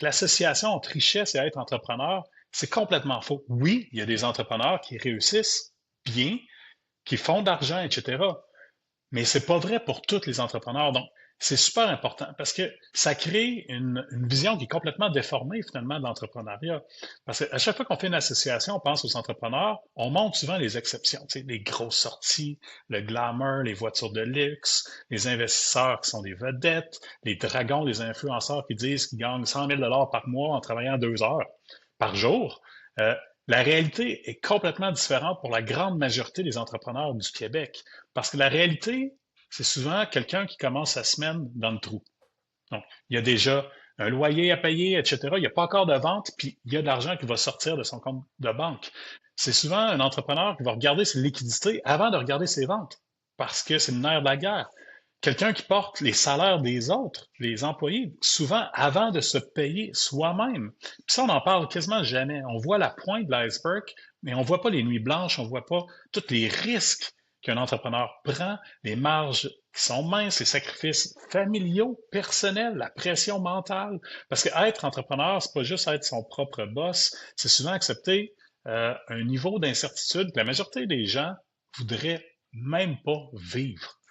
que l'association entre richesse et être entrepreneur, c'est complètement faux. Oui, il y a des entrepreneurs qui réussissent bien, qui font d'argent, etc. Mais c'est pas vrai pour tous les entrepreneurs. Donc, c'est super important parce que ça crée une vision qui est complètement déformée finalement de l'entrepreneuriat. Parce qu'à chaque fois qu'on fait une association, on pense aux entrepreneurs, on montre souvent les exceptions, tu sais, les grosses sorties, le glamour, les voitures de luxe, les investisseurs qui sont des vedettes, les dragons, les influenceurs qui disent qu'ils gagnent 100 000 par mois en travaillant 2 heures par jour. Euh, la réalité est complètement différente pour la grande majorité des entrepreneurs du Québec. Parce que la réalité, c'est souvent quelqu'un qui commence sa semaine dans le trou. Donc, il y a déjà un loyer à payer, etc. Il n'y a pas encore de vente, puis il y a de l'argent qui va sortir de son compte de banque. C'est souvent un entrepreneur qui va regarder ses liquidités avant de regarder ses ventes, parce que c'est le nerf de la guerre. Quelqu'un qui porte les salaires des autres, les employés, souvent avant de se payer soi-même. Puis ça, on n'en parle quasiment jamais. On voit la pointe de l'iceberg, mais on ne voit pas les nuits blanches, on ne voit pas tous les risques qu'un entrepreneur prend, les marges qui sont minces, les sacrifices familiaux, personnels, la pression mentale. Parce que être entrepreneur, c'est pas juste être son propre boss, c'est souvent accepter un niveau d'incertitude que la majorité des gens voudraient même pas vivre.